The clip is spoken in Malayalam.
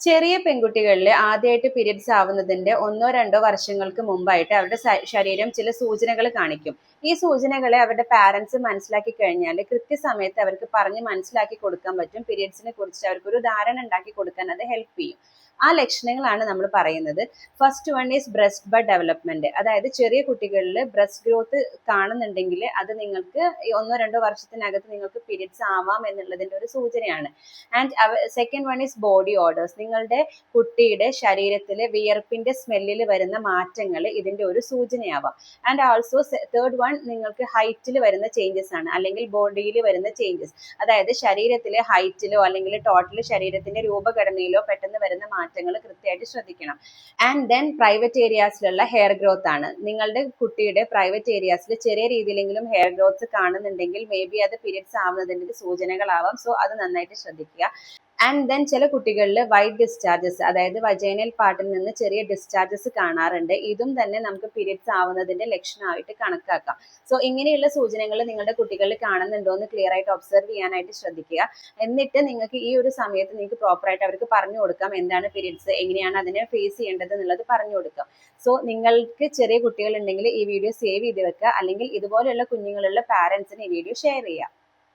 ചെറിയ പെൺകുട്ടികളിൽ ആദ്യമായിട്ട് പീരിയഡ്സ് ആവുന്നതിന്റെ 1-2 വർഷങ്ങൾക്ക് മുമ്പായിട്ട് അവരുടെ ശരീരം ചില സൂചനകൾ കാണിക്കും. ഈ സൂചനകളെ അവരുടെ പാരന്റ്സ് മനസ്സിലാക്കി കഴിഞ്ഞാൽ കൃത്യസമയത്ത് അവർക്ക് പറഞ്ഞ് മനസ്സിലാക്കി കൊടുക്കാൻ പറ്റും. പീരിയഡ്സിനെ കുറിച്ച് അവർക്കൊരു ധാരണ ഉണ്ടാക്കി കൊടുക്കാൻ അത് ഹെൽപ്പ് ചെയ്യും. ആ ലക്ഷണങ്ങളാണ് നമ്മൾ പറയുന്നത്. First one is breast bud development. അതായത് ചെറിയ കുട്ടികളിൽ ബ്രസ്റ്റ് ഗ്രോത്ത് കാണുന്നുണ്ടെങ്കിൽ അത് നിങ്ങൾക്ക് 1-2 വർഷത്തിനകത്ത് നിങ്ങൾക്ക് പീരിയഡ്സ് ആവാം എന്നുള്ളതിന്റെ ഒരു സൂചനയാണ്. And second one is body orders. നിങ്ങളുടെ കുട്ടിയുടെ ശരീരത്തിലെ വിയർപ്പിന്റെ സ്മെല്ലിൽ വരുന്ന മാറ്റങ്ങൾ ഇതിന്റെ ഒരു സൂചനയാവാം. ആൻഡ് ആൾസോ തേർഡ് വൺ നിങ്ങൾക്ക് ഹൈറ്റിൽ വരുന്ന ചേഞ്ചസ് ആണ്, അല്ലെങ്കിൽ ബോഡിയിൽ വരുന്ന ചേഞ്ചസ്. അതായത് ശരീരത്തിലെ ഹൈറ്റിലോ അല്ലെങ്കിൽ ടോട്ടൽ ശരീരത്തിന്റെ രൂപഘടനയിലോ പെട്ടെന്ന് വരുന്ന മാറ്റങ്ങൾ കൃത്യമായിട്ട് ശ്രദ്ധിക്കണം. ആൻഡ് ദെൻ പ്രൈവറ്റ് ഏരിയാസിലുള്ള ഹെയർ ഗ്രോത്ത് ആണ്. നിങ്ങളുടെ കുട്ടിയുടെ പ്രൈവറ്റ് ഏരിയാസിൽ ചെറിയ രീതിയിലെങ്കിലും ഹെയർ ഗ്രോത്ത് കാണുന്നുണ്ടെങ്കിൽ മേ ബി അത് പീരിയഡ്സ് ആവുന്നതിന്റെ സൂചനകളാവാം. സോ അത് നന്നായിട്ട് ശ്രദ്ധിക്കുക. ആൻഡ് ദെൻ ചില കുട്ടികളിൽ വൈറ്റ് ഡിസ്ചാർജസ്, അതായത് വജൈനൽ പാർട്ടിൽ നിന്ന് ചെറിയ ഡിസ്ചാർജസ് കാണാറുണ്ട്. ഇതും തന്നെ നമുക്ക് പീരിയഡ്സ് ആവുന്നതിന്റെ ലക്ഷണമായിട്ട് കണക്കാക്കാം. സോ ഇങ്ങനെയുള്ള സൂചനകൾ നിങ്ങളുടെ കുട്ടികളിൽ കാണുന്നുണ്ടോ എന്ന് ക്ലിയർ ആയിട്ട് ഒബ്സർവ് ചെയ്യാനായിട്ട് ശ്രദ്ധിക്കുക. എന്നിട്ട് നിങ്ങൾക്ക് ഈ ഒരു സമയത്ത് നിങ്ങൾക്ക് പ്രോപ്പറായിട്ട് അവർക്ക് പറഞ്ഞു കൊടുക്കാം എന്താണ് പീരിയഡ്സ്, എങ്ങനെയാണ് അതിനെ ഫേസ് ചെയ്യേണ്ടത് എന്നുള്ളത് പറഞ്ഞു കൊടുക്കാം. സോ നിങ്ങൾക്ക് ചെറിയ കുട്ടികൾ ഉണ്ടെങ്കിൽ ഈ വീഡിയോ സേവ് ചെയ്ത് വെക്കുക, അല്ലെങ്കിൽ ഇതുപോലെയുള്ള കുഞ്ഞുങ്ങളുള്ള പാരന്റ്സിന് ഈ വീഡിയോ ഷെയർ ചെയ്യുക.